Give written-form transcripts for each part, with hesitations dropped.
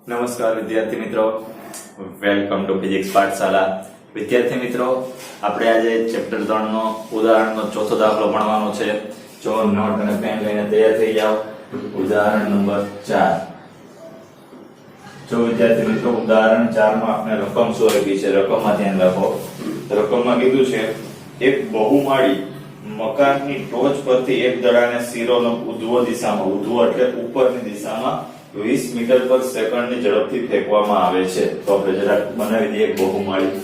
નમસ્કાર વિદ્યાર્થી મિત્રો, વેલકમ ટુ ફિઝિક્સ પાઠશાલા. વિદ્યાર્થી મિત્રો, આપણે આજે ચેપ્ટર 3 નો ઉદાહરણનો ચોથો દાખલો ભણવાનો છે. જો નોટ અને પેન લઈને તૈયાર થઈ જાઓ. ઉદાહરણ નંબર 4. જો વિદ્યાર્થી મિત્રો, ઉદાહરણ 4 માં આપણે રકમ શું આપી છે, રકમમાં ધ્યાન રાખો. રકમમાં કીધું છે એક બહુમાળી મકાનની ટોચ પરથી એક દડાને શિરોલંબ ઉધ્વ દિશામાં, ઉધ્વ એટલે ઉપરની દિશામાં 20 મીટર પર સેકન્ડની ઝડપથી ફેંકવામાં આવે છે. તો આપણે જરા બનાવી દઈએ એક બહુમાળી.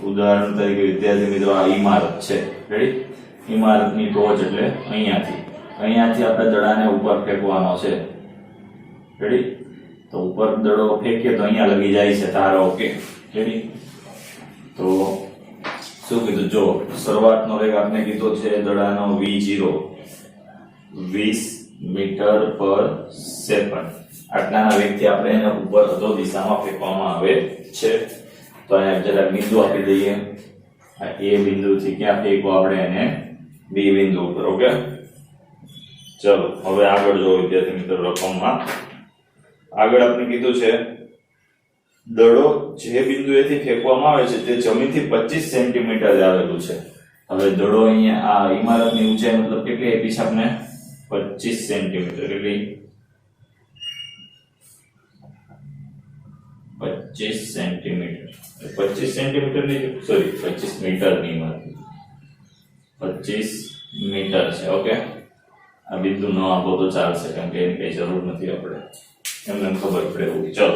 ઉદાહરણ તરીકે વિદ્યાર્થી મિત્રો, આ ઇમારત છે. રેડી? ઇમારતની ટોચ એટલે અહીંયાથી આપણે દડાને ઉપર ફેંકવાનો છે. રેડી? તો ઉપર દડો ફેંકીએ તો અહીંયા લગી જાય છે, ધારો કે. રેડી? તો શું કીધું? જો શરૂઆતનો વેગ આપણે કીધો છે દડાનો v0 20 મીટર પર સેકન્ડ. આટલાના વેગથી આપણે એને ઉપર અધો દિશામાં ફેંકવામાં આવે છે. તો અહીંયા જરા બિંદુ આપી દઈએ. આ A બિંદુથી ક્યાં ફેંકવો આપણે એને? B બિંદુ ઉપર. ઓકે, ચલો હવે આગળ જો વિદ્યાર્થી મિત્રો, રકમમાં આગળ આપણે કીધું છે દડો જે બિંદુએથી ફેંકવામાં આવે છે તે જમીનથી 25 સેન્ટીમીટર આવેલું છે. હવે દડો અહીંયા આ ઇમારતની ઊંચાઈ મતલબ કેટલી આપી છે આપણે? 25 સેન્ટીમીટર. કેટલી? 25 સેન્ટીમીટર. 25 સેન્ટીમીટર ની, સોરી 25 મીટર ની વાત, 25 મીટર છે. ઓકે, આ બિંદુ ન આપો તો ચાલશે, કેમ કે એની કઈ જરૂર નથી, આપણે એમને ખબર પડે એવું. ચલો,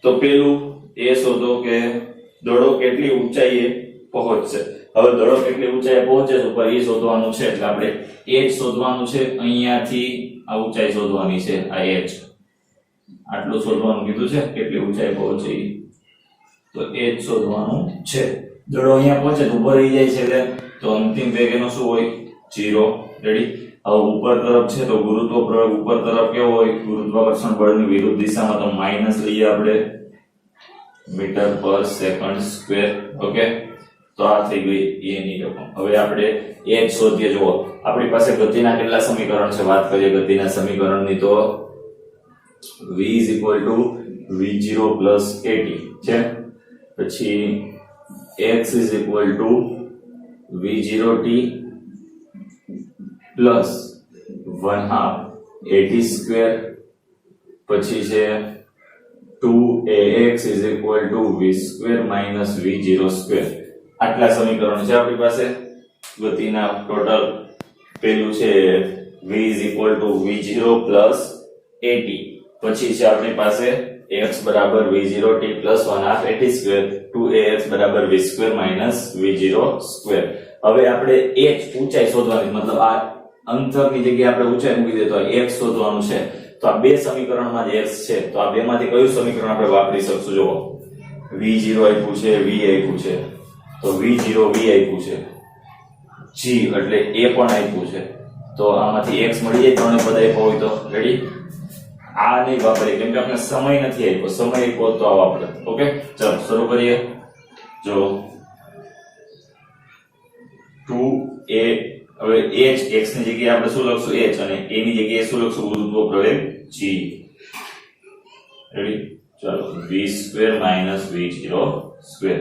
તો પેલું એ શોધો કે દડો કેટલી ઊંચાઈએ પહોંચશે. હવે દડો કેટલી ઊંચાઈએ પહોંચે છે ઉપર એ શોધવાનું છે. એટલે આપણે h શોધવાનું છે. અહીંયાથી આ ઊંચાઈ શોધવાની છે. આ h આટલું શોધવાનું કીધું છે, કેટલી ઊંચાઈ પહોંચે તો h શોધવાનું છે. દડો અહીંયા પહોંચે તો ઉપર રહી જાય છે, એટલે તો અંતિમ વેગ એનો શું હોય? 0. રેડી? હવે ઉપર તરફ છે તો ગુરુત્વ પ્રવેગ ઉપર તરફ કેવો હોય? ગુરુત્વાકર્ષણ બળની વિરુદ્ધ દિશામાં, તો માઈનસ લઈએ આપણે મીટર પર સેકન્ડ સ્ક્વેર. ઓકે, તો આ થઈ ગઈ એની રકમ. હવે આપણે h શોધીએ. જુઓ, આપણી પાસે ગતિના કેટલા સમીકરણ છે? વાત કરીએ ગતિના સમીકરણની, તો v v0 at છે. પછી x v0t plus 1/2 at square. પછી છે 2ax v square minus v0 square. આટલા સમીકરણ છે આપણી પાસે ગતિના ટોટલ. પેલું છે v v0 પ્લસ at. પછી છે આપણી પાસે x બરાબર v0t plus 1/2 at square, 2ax બરાબર v square minus v0 square. હવે આપણે h ઊંચાઈ શોધવાની, મતલબ આ અંતરની જગ્યાએ આપણે ઊંચાઈ મૂકી દે તો x શોધવાનું છે. તો આ બે સમીકરણમાં જ x છે, તો આ બેમાંથી કયું સમીકરણ આપણે વાપરી શકશું? જો v0 આપ્યું છે, v આપ્યું છે, તો v0 v આપ્યું છે, g એટલે a પણ આપ્યું છે, તો આમાંથી x મળી જાય. ત્રણે પદ આપ્યો હોય તો. રેડી? આ નહીં વાપરીએ કેમ કે આપણે સમય નથી આપ્યો. સમય આપ્યો તો આ વાપરે. ઓકે, ચલો શરૂ કરીએ. જો 2a, હવે h, x ની જગ્યાએ આપણે શું લખશું? h, અને a ની જગ્યાએ શું લખશું? ગુરુત્વ પ્રવેગ g. રેડી? ચલો, v square minus v0 square.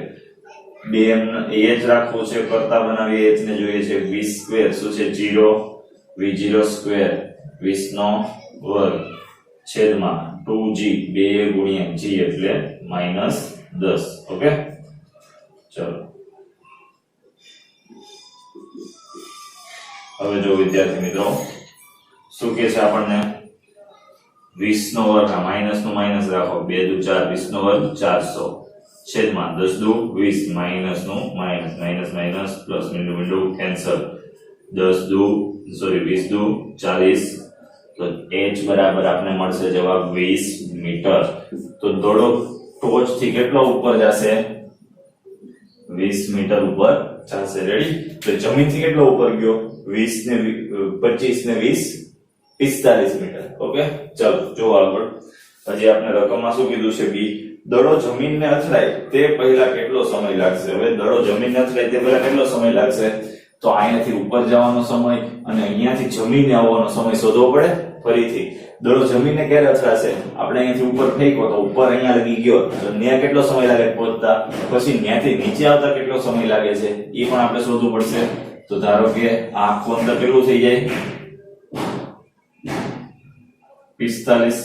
બે h રાખવું છે, કરતા બનાવી h ને જોઈએ છે. v સ્ક્વેર શું છે? 0, v0 સ્ક્વેર 20 નો વર્ગ છેદમાં 2g, 2 ગુણ્યા g એટલે -10. ઓકે, ચલો હવે જો વિદ્યાર્થી મિત્રો, શું કે છે આપણને? 20 નો વર્ગ, આ માઈનસ નો માઈનસ રાખો, 2 દુ 4, 20 નો વર્ગ 400 છેદમાં 10 દુ 20, માઈનસ નું માઈનસ, માઈનસ માઈનસ પ્લસ, મીંડું મીંડું કેન્સલ, 20 દુ 40. તો h બરાબર આપણે મળશે જવાબ 20 મીટર. તો દડો ટોચ થી કેટલો ઉપર જશે? 20 મીટર ઉપર જશે. રેડી? તો જમીન થી કેટલો ઉપર ગયો? 20 ને 25 ને 20 45 મીટર. ઓકે, ચલો જો આગળ. હજી આપણે રકમમાં શું કીધું છે? b દડો જમીનને અથડાય તે પહેલા કેટલો સમય લાગશે? હવે દડો જમીનને અથડાય તે પહેલા કેટલો સમય લાગશે? તો અહીંયાથી ઉપર જવાનો સમય અને અહીંયાથી જમીને આવવાનો સમય શોધવો પડે ફરીથી. દડો જમીને ક્યારે અથડાશે? આપણે અહીંયાથી ઉપર ફેંકો તો ઉપર અહીંયા લગી ગયો તો ત્યાં કેટલો સમય લાગે પહોંચતા, પછી ત્યાંથી નીચે આવતા કેટલો સમય લાગે છે એ પણ આપણે શોધવું પડશે. તો ધારો કે આ આખું અંતર કેટલું થઈ જાય? 45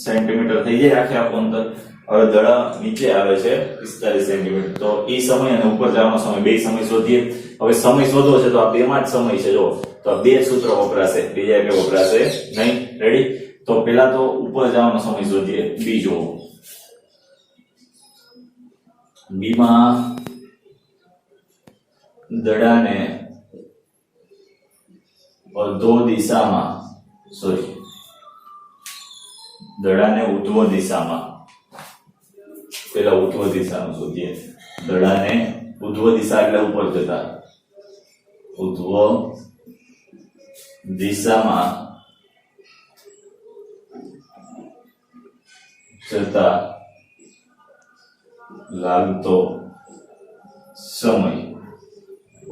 સેન્ટીમીટર થઈ જાય આખું અંતર. હવે દડા નીચે આવે છે 45 સેન્ટીમીટર, તો એ સમય અને ઉપર જવાનો સમય બે સમય શોધીએ. હવે સમય શોધવો છે તો આ બેમાં જ સમય છે. જો તો આ બે સૂત્ર વપરાશે, બીજા એક વપરાશે નહીં. રેડી? તો પહેલા તો ઉપર જવાનો સમય શોધીએ. બીજો બીમાં દડાને અધો દિશામાં દડાને ઉધ્વ દિશામાં, પેલા ઉધ્વ દિશાનું શોધીએ. દડાને ઉધ્વ દિશા એટલે ઉપર જતા, ઉધ્વ દિશામાં જતા લાગતો સમય.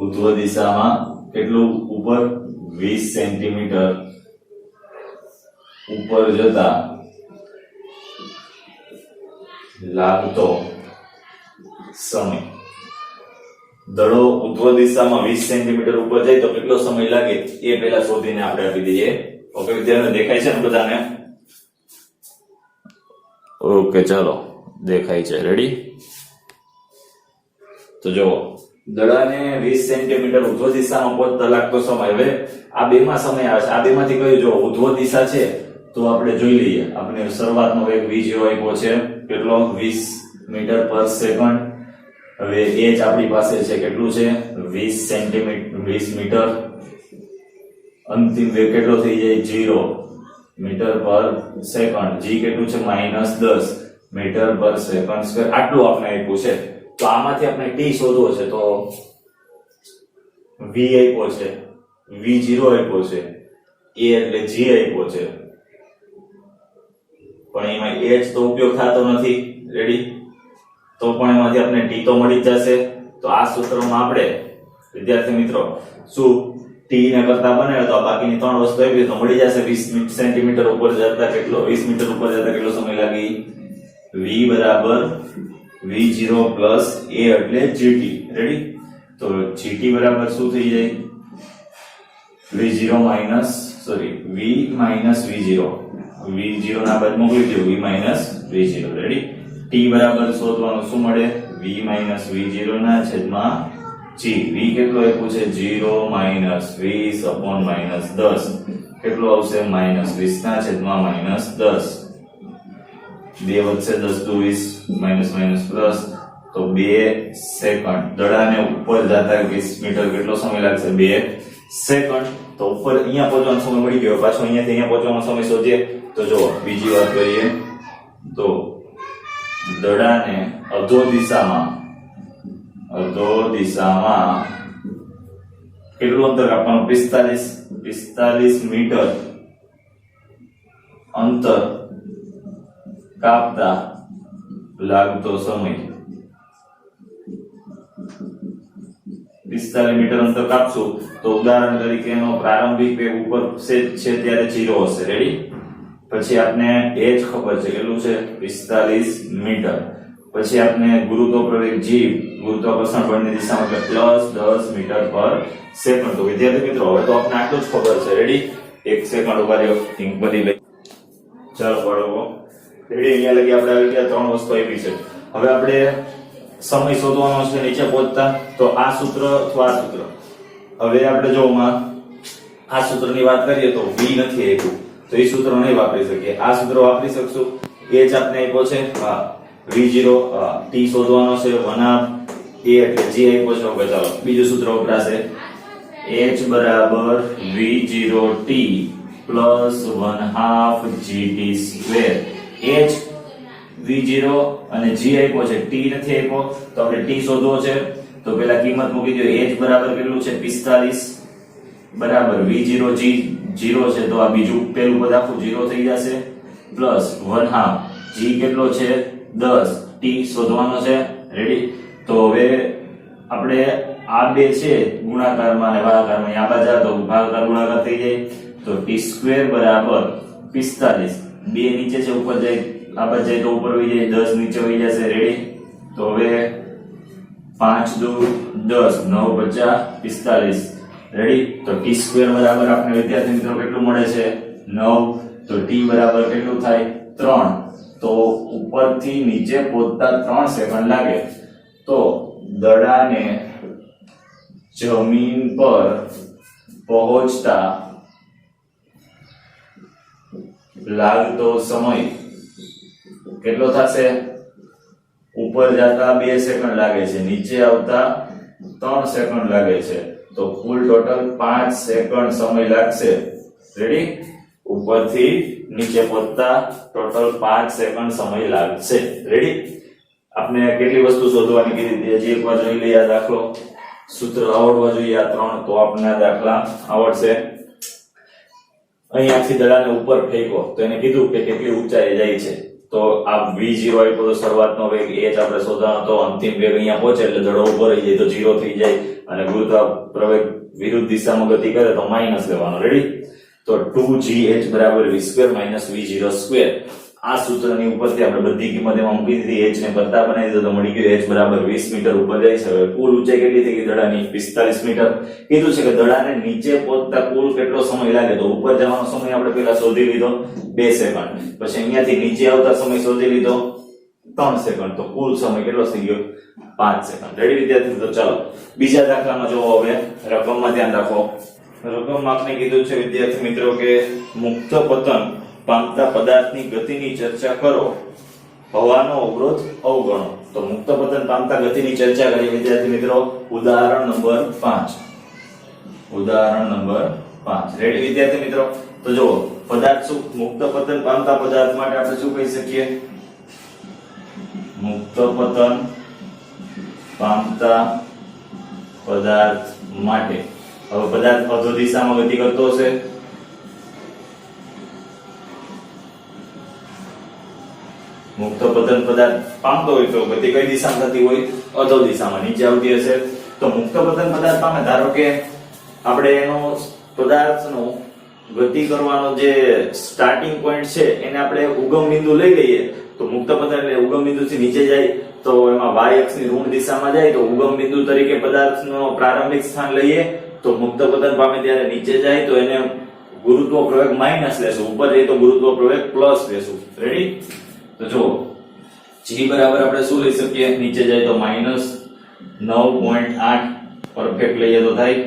ઉધ્વ દિશામાં કેટલું ઉપર? 20 સેન્ટીમીટર ઉપર જતા લાગતો સમય. દડો ઉધ્વ દિશામાં 20 સેન્ટીમીટર ઉપર જાય તો કેટલો સમય લાગે એ પહેલા શોધીને આપણે આપી દઈએ. ઓકે વિદ્યાર્થીઓ, દેખાય છે ને બધાને? ઓકે ચાલો, દેખાય છે. રેડી? તો જો દડાને 20 સેન્ટીમીટર ઉધ્વ દિશામાં પહોંચતા લાગતો સમય. હવે આ બેમાં સમય આવે છે. આ બેમાંથી કયું? જો ઉધ્વ દિશા છે તો આપણે જોઈ લઈએ. આપણે શરૂઆતનો વેગ v0 આપ્યો છે કેટલો? 20 મીટર પર સેકન્ડ. હવે h આપણી પાસે છે કેટલું છે? 20 સેન્ટીમીટર 20 મીટર. અંતિમ વેગ કેટલો થઈ જાય? 0 મીટર પર સેકન્ડ. g કેટલું છે? -10 મીટર પર સેકન્ડ સ્ક્વેર. આટલું આપણે આપ્યું છે. તો આમાંથી આપણે t શોધવો છે તો v આપ્યો છે, v0 આપ્યો છે, a એટલે g આપ્યો છે, પણ એમાં h તો ઉપયોગ થતો નથી. રેડી? તો પણ એમાંથી આપણે t તો મળી જ જશે. તો આ સૂત્રમાં આપણે વિદ્યાર્થી મિત્રો શું t ને કરતા બનાવે તો બાકીની ત્રણ વસ્તુ આવી તો મળી જશે. 20 સેન્ટીમીટર ઉપર જતા કેટલો? 20 મીટર ઉપર જતા કેટલો સમય લાગે? v બરાબર v0 પ્લસ a એટલે gt. રેડી? તો gt બરાબર શું થઈ જાય? v0 minus v minus v0. v0 ના બાદ મોકલી દો v minus v0. Ready? t બરાબર શોધવાનું શું મળે? v માઈનસ v0 ના છેદમાં g. v કેટલો આપ્યું છે? 0 માઈનસ 20 અપોન માઈનસ 10. કેટલો આવશે? માઈનસ 20 ના છેદમાં માઈનસ 10. 2 વચ્ચે 10 × 20 માઈનસ માઈનસ પ્લસ. તો 2 સેકન્ડ. દડાને ઉપર જતા 20 મીટર કેટલો સમય લાગશે? 2 સેકન્ડ. તો ઉપર અહીંયા પહોંચવાનો સમય મળી ગયો. પાછો અહીંયાથી અહીંયા પહોંચવાનો સમય શોધીએ. તો જો બીજી વાત કરીએ તો દડાને અધો દિશામાં કેટલું અંતર કાપવાનું? 45 મીટર અંતર કાપતા લાગતો સમય. 45 મીટર અંતર કાપશું તો ઉદાહરણ તરીકે એનો પ્રારંભિક વેગ ઉપર છે ત્યારે 0 હશે. રેડી? પછી આપને h ખબર છે કેટલું છે? 45 મીટર. પછી આપને ગુરુત્વાકર્ષણ g, ગુરુત્વાકર્ષણ બળની દિશામાં એટલે +10 મીટર પર સેકન્ડ. તો વિદ્યાર્થી મિત્રો હવે તો આપને આટલું જ ખબર છે. રેડી? એક સેકન્ડ ઉભા રહ્યો, થિંક બધી લઈ. ચાલો બાળકો, રેડી? અહીંયા લગી આપણે આવી ગયા. ત્રણ વસ્તુ આપી છે. હવે આપણે સમય શોધવાનો છે નીચે પહોંચતા. તો આ સૂત્ર અથવા આ સૂત્ર. હવે આપણે જો આ સૂત્રની વાત કરીએ તો v નથી આપ્યું તો એ સૂત્ર નહીં વાપરી શકીએ. આ સૂત્ર વાપરી શકશું. h આપને આપ્યો છે હા v0, t શોધવાનો છે 1/2 a એટલે g આપ્યો છે. હવે ચાલો બીજું સૂત્ર વપરાશે. h બરાબર v0t plus 1/2 gt². h v0 અને g આપ્યો છે, t નથી આપ્યો તો આપણે t શોધવો છે. તો પહેલા કિંમત મૂકી દો. h બરાબર કેટલું છે? 45 બરાબર v0 g 0 છે તો આ બીજું પેલું પદ આખું 0 થઈ જશે પ્લસ 1/2 g કેટલો છે? 10. t શોધવાનો છે. રેડી? તો હવે આપણે આ બે છે ગુણાકારમાં અને ભાગાકારમાં, આ બાજુ તો ભાગાકાર ગુણાકાર થઈ જાય તો t² બરાબર 45. બે નીચે છે ઉપર જાય, આ બાજુ જાય તો ઉપર વહી જાય, 10 નીચે વહી જશે. રેડી? તો હવે 5 દુ 10, 9 50 45. રેડી? તો t² બરાબર આપણે વિદ્યાર્થી મિત્રો કેટલું મળે છે? 9. તો t બરાબર કેટલું થાય? 3. તો ઉપરથી નીચે પહોંચતા 3 સેકન્ડ લાગે. તો દડાને જમીન પર પહોંચતા લાગતો સમય કેટલો થશે? ઉપર જતા 2 સેકન્ડ લાગે છે, નીચે આવતા 3 સેકન્ડ લાગે છે. તો કુલ ટોટલ 5 સેકન્ડ સમય લાગશે. રેડી? ઉપરથી નીચે પહોંચતા ટોટલ 5 સેકન્ડ સમય લાગશે. રેડી? આપણે કેટલી વસ્તુ શોધવાની કીધી હજી એકવાર જોઈ લઈએ. આ દાખલો સૂત્ર આવડવા જોઈએ આ 3, તો આપણને દાખલા આવડશે. અહીંયાથી દડાને ઉપર ફેંકો તો એને કીધું કે કેટલી ઊંચાઈએ જાય છે. તો આ v0 આપ્યો તો શરૂઆતનો વેગ h આપણે શોધવાનો, તો અંતિમ વેગ અહીંયા પહોંચે એટલે દડો ઉપર રહી જાય તો 0 થઈ જાય, અને ગુરુત્વાકર્ષણ વિરુદ્ધ દિશામાં ગતિ કરે તો માઈનસ લેવાનો. રેડી? તો 2gh બરાબર v² v0². આ સૂત્રની ઉપરથી આપણે બધી કિંમત એમાં મૂકી દીધી, h ને કરતા બનાવી દીધો તો મળી ગયું h બરાબર 20 મીટર ઉપર જાય છે. હવે કુલ ઊંચાઈ કેટલી થઈ ગઈ દડાની? 45 મીટર. કીધું છે કે દડાને નીચે પહોંચતા કુલ કેટલો સમય લાગે? તો ઉપર જવાનો સમય આપણે પહેલા શોધી લીધો 2 સેકન્ડ, પછી અહીંયાથી નીચે આવતા સમય શોધી લીધો 3 સેકન્ડ. તો કુલ સમય કેટલો થઈ ગયો? 5 સેકન્ડ. રેડી વિદ્યાર્થી મિત્રો? ચાલો બીજા દાખલામાં જોવો. હવે રકમમાં ધ્યાન રાખો. રકમમાં આપણે કીધું છે વિદ્યાર્થી મિત્રો કે મુક્ત પતન પામતા પદાર્થની ગતિની ચર્ચા કરો, હવાનો અવરોધ અવગણો. તો મુક્ત પતન પામતા ગતિની ચર્ચા કરીએ વિદ્યાર્થી મિત્રો. ઉદાહરણ નંબર 5. ઉદાહરણ નંબર 5. રેડી વિદ્યાર્થી મિત્રો? તો જો પદાર્થ શું મુક્ત પતન પામતા પદાર્થ માટે આપણે શું કહી શકીએ? મુક્ત પતન પામતા પદાર્થ માટે, હવે પદાર્થ અધો દિશામાં ગતિ કરતો હશે, મુક્ત પતન પદાર્થ પામતો હોય તો ગતિ કઈ દિશામાં થતી હોય? અધો દિશામાં, નીચે આવતી હશે. તો મુક્ત પતન પદાર્થ પામે, ધારો કે આપણે એનો પદાર્થનો ગતિ કરવાનો જે સ્ટાર્ટિંગ પોઈન્ટ છે એને આપણે ઉગમ બિંદુ લઈ લઈએ, તો મુક્ત પતન એટલે ઉગમ બિંદુથી નીચે જાય તો એમાં y અક્ષની ઋણ દિશામાં જાય, તો ઉગમ બિંદુ તરીકે પદાર્થનો પ્રારંભિક સ્થાન લઈએ તો મુક્ત પતન પામે ત્યારે નીચે જાય તો એને ગુરુત્વ પ્રવેગ માઈનસ લેશું, ઉપર જાય તો ગુરુત્વ પ્રવેગ પ્લસ લેશું. રેડી? તો જો g બરાબર આપણે શું લઈ શકીએ? નીચે જાય તો -9.8 પરફેક્ટ લઈએ તો થાય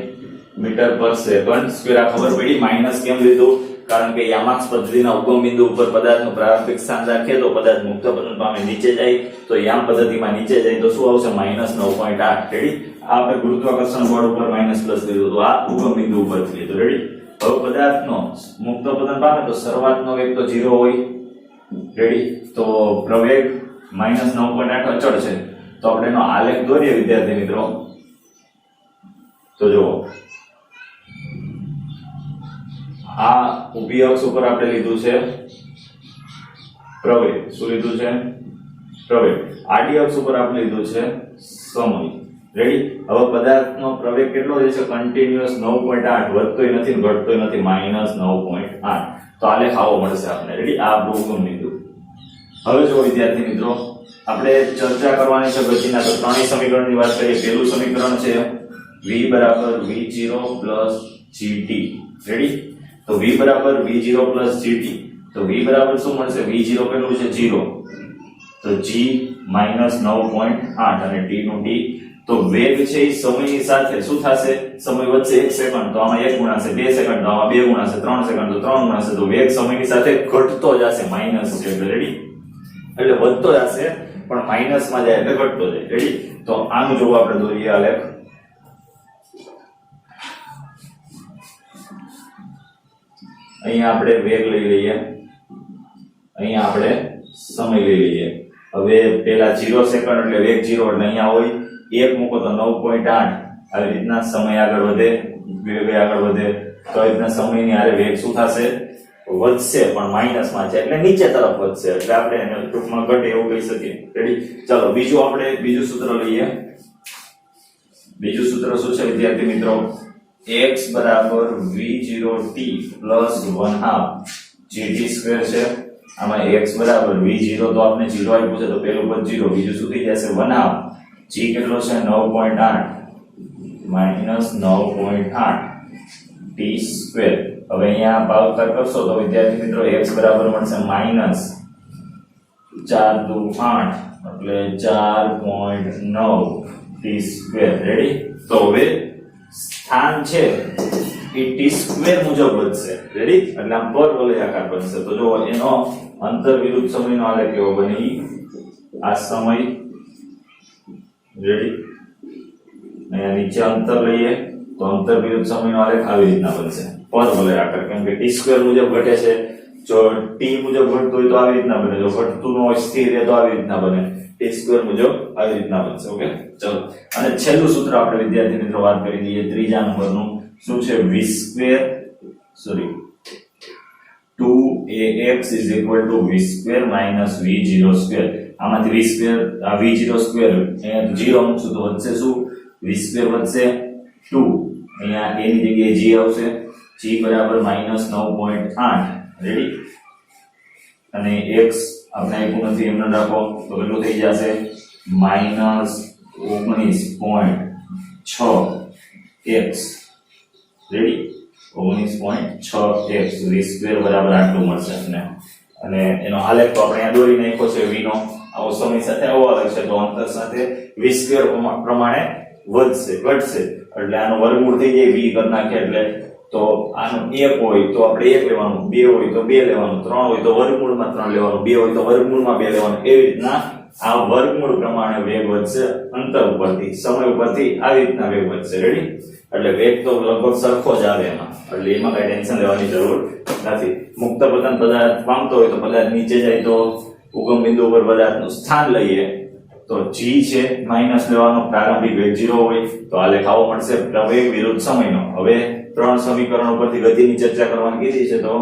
મીટર પર સેકન્ડ સ્ક્વેર. આ ખબર પડી માઈનસ કેમ લીધું? કારણ કે યામાક્સ પદ્ધતિના ઉગમ બિંદુ ઉપર પદાર્થનું પ્રારંભિક સ્થાન રાખીએ તો પદાર્થ મુક્ત પતન પામે નીચે જાય, તો યામ પદ્ધતિમાં નીચે જાય તો શું આવશે? -9.8. રેડી? આ આપણે ગુરુત્વાકર્ષણ બળ ઉપર માઈનસ પ્લસ લીધું, તો આ ઉગમ બિંદુ ઉપરથી લીધું. રેડી? હવે પદાર્થનો મુક્ત પતન પામે તો શરૂઆતનો વેગ તો 0 હોય. રેડી? તો પ્રવેગ -9.8 અચળ છે. તો આપણે એનો આલેખ દોરીએ વિદ્યાર્થી મિત્રો. તો જો આ ઊભી અક્ષ ઉપર આપણે લીધું છે પ્રવેગ. શું લીધું છે? પ્રવેગ. આડી અક્ષ ઉપર આપણે લીધું છે સમય. રેડી? હવે પદાર્થનો પ્રવેગ કેટલો છે? કન્ટિન્યુઅસ 9.8, વધતોય નથી ને ઘટતોય નથી, -9.8. તો આલેખ આવો મળશે આપણે. રેડી? આ ઉગમ બિંદુ. હવે જો વિદ્યાર્થી મિત્રો આપણે ચર્ચા કરવાની છે ગતિના, તો ત્રણેય સમીકરણની વાત કરીએ. પહેલું સમીકરણ છે v બરાબર v0 gt. રેડી? તો v બરાબર v0 gt. તો v બરાબર શું મળશે? v0 કેટલું છે? 0. તો g -9.8 અને t નું t. તો વેગ છે એ સમયની સાથે શું થશે? સમય વધશે 1 સેકન્ડ તો આમાં 1 ગુણાશે, 2 સેકન્ડ તો આમાં 2 ગુણાશે, 3 સેકન્ડ તો 3 ગુણાશે. તો વેગ સમયની સાથે ઘટતો જશે, માઈનસ છે એટલે. રેડી? એટલે વધતો જશે પણ માઈનસ માં જાય એટલે ઘટતો જાય. રેડી? તો આનું જોવો આપણે દોરીએ આલેખ. અહીંયા આપણે વેગ લઈ લઈએ, અહીંયા આપણે સમય લઈ લઈએ. હવે પેલા 0 સેકન્ડ એટલે વેગ 0 એટલે અહીંયા હોય 1 મૂકો તો 9.8. આવી રીતના સમય આગળ વધે, વેગ આગળ વધે, તો આવી રીતના સમયની હારે વેગ શું થશે? વધશે પણ માઈનસ માં છે એટલે નીચે તરફ વધશે, એટલે આપણે એને ટૂંકમાં ઘટે એવું કહી શકીએ. રેડી? ચાલો બીજું સૂત્ર લઈએ. બીજું સૂત્ર શું છે વિદ્યાર્થી મિત્રો, x બરાબર v0t પ્લસ 1/2 gt² છે. આમાં x બરાબર v0 તો આપણે 0 આપ્યું છે તો પેલું પદ 0, બીજું શું થઈ જશે 1/2, g કેટલો છે 9.8 માઈનસ 9.8 t². હવે અહીંયા ભાગાકાર કરશો તો વિદ્યાર્થી મિત્રો x બરાબર મળશે માઈનસ 4 દુ 8 એટલે 4.9 t². રેડી? તો હવે સ્થાન છે એ t² મુજબ વધશે. રેડી? એટલે આમ પરવલયાકાર બનશે. તો જો એનો અંતર વિરુદ્ધ સમયનો આલેખ કેવો બને, આ સમય. રેડી? અહીંયા નીચે અંતર લઈએ તો અંતર વિરુદ્ધ સમયનો આલેખ આવી રીતના બનશે, પરવલયાકાર. કેમ કે t² મુજબ ઘટે છે. જો t મુજબ ઘટતું હોય તો આવી રીતના બને, જો ઘટતું ન હોય સ્થિર રહે તો આવી રીતના બને. t² મુજબ આવી રીતના બનશે. ઓકે, ચલો. અને છેલ્લું સૂત્ર આપણે વિદ્યાર્થી મિત્રો વાત કરી દઈએ, ત્રીજા નંબરનું. શું છે? v², 2ax v² v0². આમાંથી v², આ v0², અહીંયા 0 મૂકશું તો વધશે શું? v² વધશે 2. અહીંયા a ની જગ્યાએ g આવશે, g બરાબર -9.8. રેડી? અને x આપણે આપ્યું નથી એમને રાખો તો કેટલું થઈ જશે? -19.6x. રેડી? 19.6x v² બરાબર આટલું મળશે આપને. અને એનો આલેખ તો આપણે અહીંયા દોરી નાખ્યો છે v નો. આવો સમય સાથે આવો આલેખ છે તો અંતર સાથે v² પ્રમાણે વધશે, ઘટશે. એટલે આનો વર્ગમૂળ થઈ જાય, v કરી નાખીએ એટલે. તો આનું 1 હોય તો આપણે 1 લેવાનું, 2 હોય તો 2 લેવાનું, 3 હોય તો વર્ગમૂળમાં 3 લેવાનું, 2 હોય તો વર્ગમૂળમાં 2 લેવાનું. એવી રીતના આ વર્ગમૂળ પ્રમાણે વેગ વધશે અંતર ઉપરથી, સમય ઉપરથી આવી રીતના વેગ વધશે. રેડી? એટલે વેગ તો લગભગ સરખો જ આવે એમાં, એટલે એમાં કઈ ટેન્શન લેવાની જરૂર નથી. મુક્ત પતન પદાર્થ પામતો હોય તો પદાર્થ નીચે જાય તો ઉગમ બિંદુ ઉપર પદાર્થનું સ્થાન લઈએ તો g છે માઈનસ લેવાનો, પ્રારંભિક વેગ 0 હોય તો આલેખ આવો મળશે, પ્રવેગ વિરુદ્ધ સમયનો. હવે 3 સમીકરણો પરથી ગતિની ચર્ચા કરવાની કીધી છે તો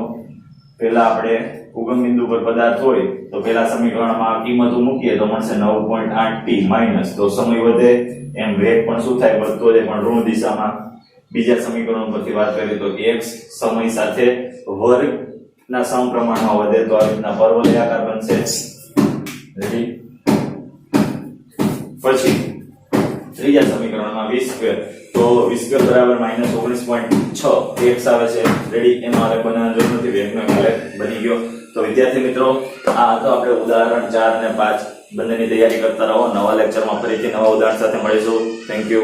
પહેલા આપણે ઉગમ બિંદુ પર પદાર્થ હોય તો પહેલા સમીકરણમાં કિંમતો મૂકીએ તો મળશે 9.8t માઈનસ, તો સમય વધે એમ વેગ પણ શું થાય? વધતો જાય, પણ ઋણ દિશામાં. બીજા સમીકરણ પરથી વાત કરીએ તો x સમય સાથે વર્ગના સમપ્રમાણમાં વધે તો આ રીતના પરવલયાકાર બનશે. રેડી? પછી ત્રીજા સમીકરણમાં v² તો v² બરાબર -19.6 x આવે છે. રેડી? એનો આલેખ બનાવવાનો જરૂર નથી, વેગનો આલેખ બની ગયો. તો વિદ્યાર્થી મિત્રો આ તો આપણે ઉદાહરણ 4 અને 5 બંનેની તૈયારી કરતા રહો. નવા લેક્ચરમાં ફરીથી નવા ઉદાહરણ સાથે મળીશું. Thank you.